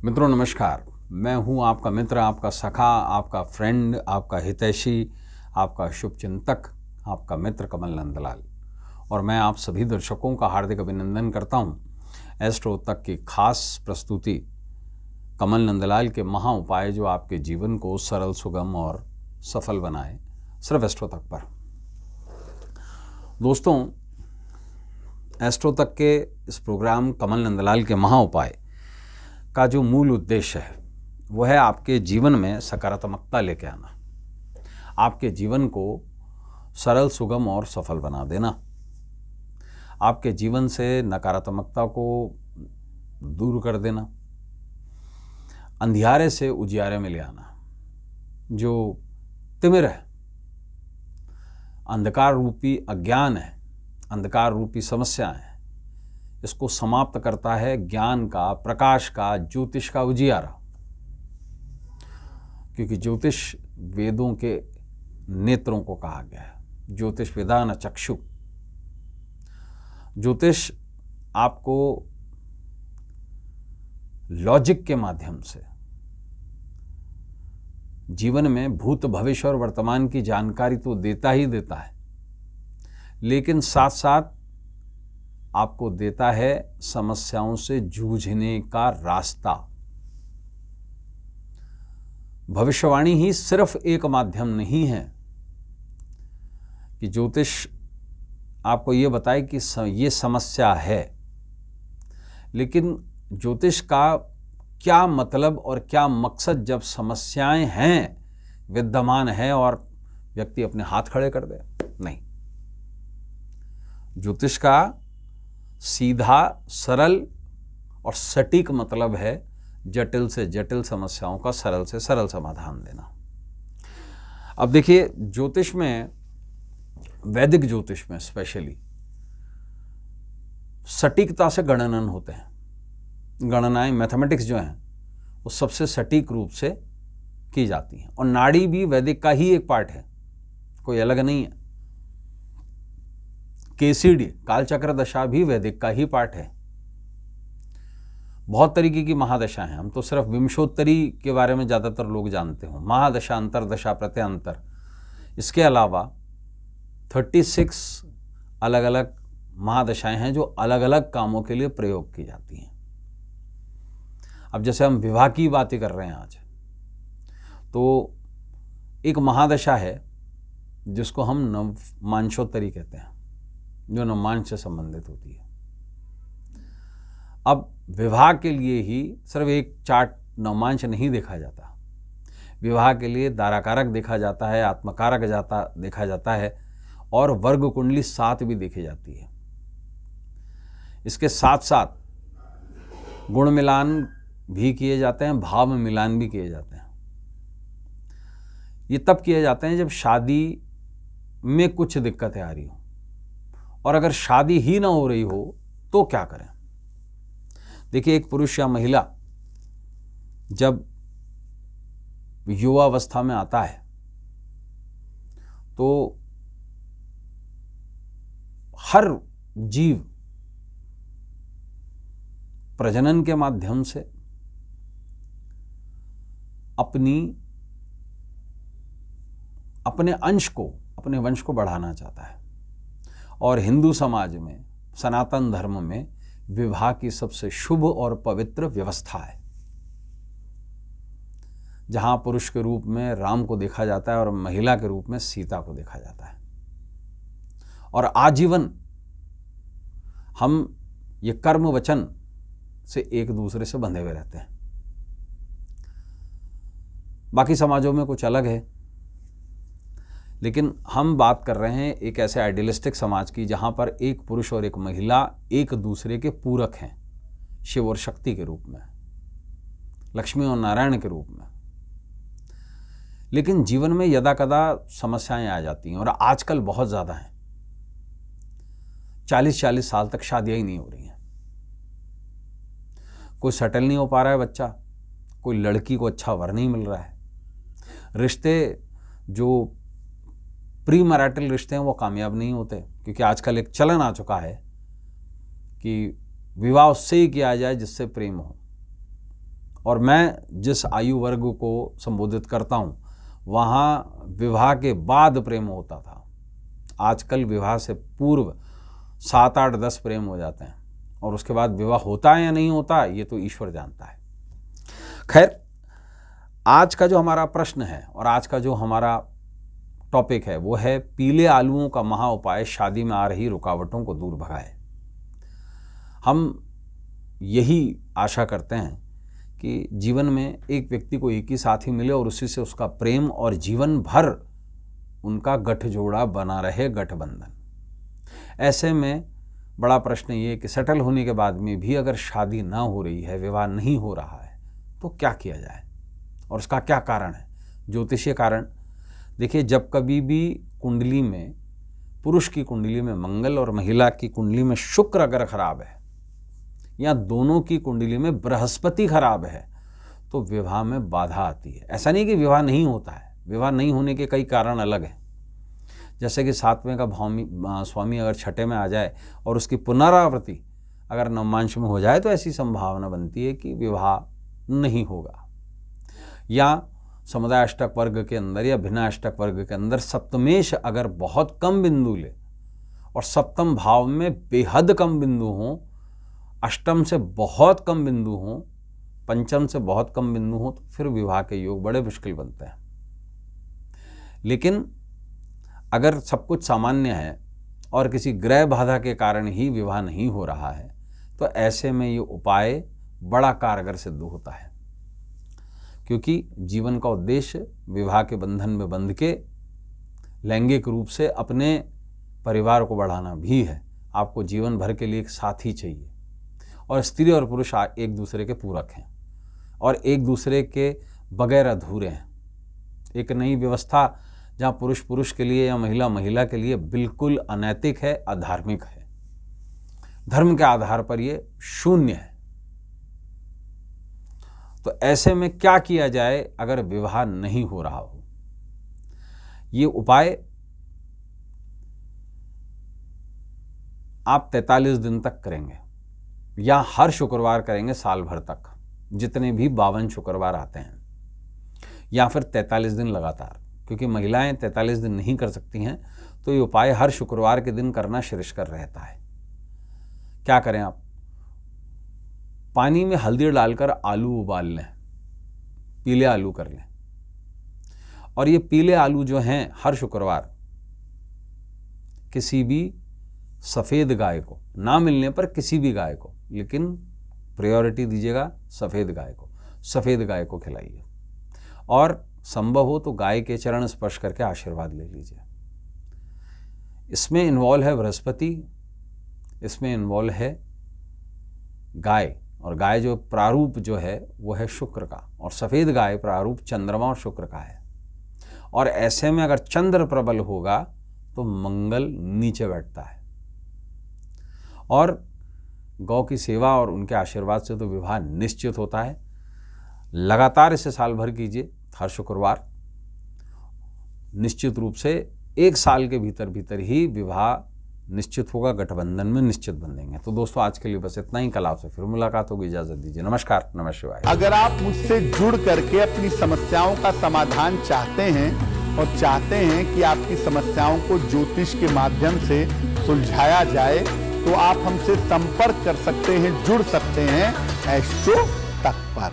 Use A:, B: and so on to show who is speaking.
A: मित्रों नमस्कार। मैं हूं आपका मित्र, आपका सखा, आपका फ्रेंड, आपका हितैषी, आपका शुभचिंतक, आपका मित्र कमल नंदलाल। और मैं आप सभी दर्शकों का हार्दिक अभिनंदन करता हूं एस्ट्रो तक की खास प्रस्तुति कमल नंदलाल के महा उपाय जो आपके जीवन को सरल, सुगम और सफल बनाए, सिर्फ एस्ट्रो तक पर। दोस्तों, एस्ट्रो तक के इस प्रोग्राम कमल नंदलाल के महा उपाय का जो मूल उद्देश्य है वो है आपके जीवन में सकारात्मकता लेके आना, आपके जीवन को सरल, सुगम और सफल बना देना, आपके जीवन से नकारात्मकता को दूर कर देना, अंधियारे से उजियारे में ले आना। जो तिमिर है, अंधकार रूपी अज्ञान है, अंधकार रूपी समस्याएं हैं, इसको समाप्त करता है ज्ञान का, प्रकाश का, ज्योतिष का उजियारा। क्योंकि ज्योतिष वेदों के नेत्रों को कहा गया है, ज्योतिष वेदान चक्षु। ज्योतिष आपको लॉजिक के माध्यम से जीवन में भूत, भविष्य और वर्तमान की जानकारी तो देता ही देता है, लेकिन साथ साथ आपको देता है समस्याओं से जूझने का रास्ता। भविष्यवाणी ही सिर्फ एक माध्यम नहीं है कि ज्योतिष आपको ये बताए कि ये समस्या है, लेकिन ज्योतिष का क्या मतलब और क्या मकसद जब समस्याएं हैं, विद्यमान है और व्यक्ति अपने हाथ खड़े कर दे? नहीं। ज्योतिष का सीधा, सरल और सटीक मतलब है जटिल से जटिल समस्याओं का सरल से सरल समाधान देना। अब देखिए, ज्योतिष में, वैदिक ज्योतिष में स्पेशली सटीकता से गणनन होते हैं। गणनाएं, मैथमेटिक्स जो हैं वो सबसे सटीक रूप से की जाती हैं। और नाड़ी भी वैदिक का ही एक पार्ट है, कोई अलग नहीं है। केसीडी, कालचक्र दशा भी वैदिक का ही पार्ट है। बहुत तरीके की महादशा हैं, हम तो सिर्फ विंशोत्तरी के बारे में ज़्यादातर लोग जानते हो, महादशा, अंतरदशा, प्रत्यंतर। इसके अलावा 36 अलग अलग महादशाएं हैं जो अलग अलग कामों के लिए प्रयोग की जाती हैं। अब जैसे हम विवाह की बात ही कर रहे हैं आज, तो एक महादशा है जिसको हम नवमांशोत्तरी कहते हैं, जो नवमांश से संबंधित होती है। अब विवाह के लिए ही सिर्फ एक चार्ट नवमांश नहीं देखा जाता, विवाह के लिए दाराकारक देखा जाता है, आत्मकारक देखा जाता है, और वर्ग कुंडली 7 भी देखी जाती है। इसके साथ साथ गुण मिलान भी किए जाते हैं, भाव मिलान भी किए जाते हैं। ये तब किए जाते हैं जब शादी में कुछ दिक्कतें आ रही हो, और अगर शादी ही ना हो रही हो तो क्या करें? देखिए, एक पुरुष या महिला जब युवावस्था में आता है तो हर जीव प्रजनन के माध्यम से अपने अंश को, अपने वंश को बढ़ाना चाहता है। और हिंदू समाज में, सनातन धर्म में, विवाह की सबसे शुभ और पवित्र व्यवस्था है, जहां पुरुष के रूप में राम को देखा जाता है और महिला के रूप में सीता को देखा जाता है। और आजीवन हम ये कर्म वचन से एक दूसरे से बंधे हुए रहते हैं। बाकी समाजों में कुछ अलग है, लेकिन हम बात कर रहे हैं एक ऐसे आइडियलिस्टिक समाज की जहां पर एक पुरुष और एक महिला एक दूसरे के पूरक हैं, शिव और शक्ति के रूप में, लक्ष्मी और नारायण के रूप में। लेकिन जीवन में यदा कदा समस्याएं आ जाती हैं, और आजकल बहुत ज़्यादा हैं। 40-40 साल तक शादियां ही नहीं हो रही हैं। कोई सेटल नहीं हो पा रहा है बच्चा, कोई लड़की को अच्छा वर नहीं मिल रहा है, रिश्ते जो प्री मैरिटल रिश्ते हैं वो कामयाब नहीं होते, क्योंकि आजकल एक चलन आ चुका है कि विवाह उससे ही किया जाए जिससे प्रेम हो। और मैं जिस आयु वर्ग को संबोधित करता हूँ वहाँ विवाह के बाद प्रेम होता था। आजकल विवाह से पूर्व 7, 8, 10 प्रेम हो जाते हैं और उसके बाद विवाह होता है या नहीं होता ये तो ईश्वर जानता है। खैर, आज का जो हमारा प्रश्न है और आज का जो हमारा टॉपिक है वो है पीले आलूओं का महा उपाय शादी में आ रही रुकावटों को दूर भगाए। हम यही आशा करते हैं कि जीवन में एक व्यक्ति को एक ही साथी मिले और उसी से उसका प्रेम और जीवन भर उनका गठजोड़ा बना रहे, गठबंधन। ऐसे में बड़ा प्रश्न ये कि सेटल होने के बाद में भी अगर शादी ना हो रही है, विवाह नहीं हो रहा है, तो क्या किया जाए और उसका क्या कारण है? ज्योतिषीय कारण देखिए, जब कभी भी कुंडली में, पुरुष की कुंडली में मंगल और महिला की कुंडली में शुक्र अगर खराब है या दोनों की कुंडली में बृहस्पति खराब है तो विवाह में बाधा आती है। ऐसा नहीं कि विवाह नहीं होता है, विवाह नहीं होने के कई कारण अलग हैं। जैसे कि 7वें का स्वामी अगर 6ठे में आ जाए और उसकी पुनरावृत्ति अगर नवमांश में हो जाए तो ऐसी संभावना बनती है कि विवाह नहीं होगा। या समुदाय अष्टक वर्ग के अंदर या भिन्न अष्टक वर्ग के अंदर सप्तमेश अगर बहुत कम बिंदु ले और सप्तम भाव में बेहद कम बिंदु हों, अष्टम से बहुत कम बिंदु हों, पंचम से बहुत कम बिंदु हों, तो फिर विवाह के योग बड़े मुश्किल बनते हैं। लेकिन अगर सब कुछ सामान्य है और किसी ग्रह बाधा के कारण ही विवाह नहीं हो रहा है तो ऐसे में ये उपाय बड़ा कारगर सिद्ध होता है, क्योंकि जीवन का उद्देश्य विवाह के बंधन में बंध के लैंगिक रूप से अपने परिवार को बढ़ाना भी है। आपको जीवन भर के लिए एक साथी चाहिए और स्त्री और पुरुष एक दूसरे के पूरक हैं और एक दूसरे के बगैर अधूरे हैं। एक नई व्यवस्था जहाँ पुरुष पुरुष के लिए या महिला महिला के लिए बिल्कुल अनैतिक है, अधार्मिक है, धर्म के आधार पर ये शून्य है। तो ऐसे में क्या किया जाए अगर विवाह नहीं हो रहा हो? ये उपाय आप 43 दिन तक करेंगे या हर शुक्रवार करेंगे साल भर तक, जितने भी 52 शुक्रवार आते हैं, या फिर 43 दिन लगातार, क्योंकि महिलाएं 43 दिन नहीं कर सकती हैं तो ये उपाय हर शुक्रवार के दिन करना श्रेयस्कर रहता है। क्या करें आप? पानी में हल्दी डालकर आलू उबाल लें, पीले आलू कर लें, और ये पीले आलू जो हैं हर शुक्रवार किसी भी सफ़ेद गाय को, ना मिलने पर किसी भी गाय को, लेकिन प्रायोरिटी दीजिएगा सफ़ेद गाय को, सफ़ेद गाय को खिलाइए और संभव हो तो गाय के चरण स्पर्श करके आशीर्वाद ले लीजिए। इसमें इन्वॉल्व है बृहस्पति, इसमें इन्वॉल्व है गाय, और गाय जो प्रारूप जो है वो है शुक्र का, और सफ़ेद गाय प्रारूप चंद्रमा और शुक्र का है। और ऐसे में अगर चंद्र प्रबल होगा तो मंगल नीचे बैठता है, और गौ की सेवा और उनके आशीर्वाद से तो विवाह निश्चित होता है। लगातार इसे साल भर कीजिए, हर शुक्रवार। निश्चित रूप से 1 साल के भीतर भीतर ही विवाह निश्चित होगा, गठबंधन में निश्चित बंधेंगे। तो दोस्तों आज के लिए बस इतना ही। कल आपसे फिर मुलाकात होगी, इजाजत दीजिए। नमस्कार, नमः शिवाय।
B: अगर आप मुझसे जुड़ करके अपनी समस्याओं का समाधान चाहते हैं और चाहते हैं कि आपकी समस्याओं को ज्योतिष के माध्यम से सुलझाया जाए तो आप हमसे संपर्क कर सकते हैं, जुड़ सकते हैं एस्ट्रो तक पर।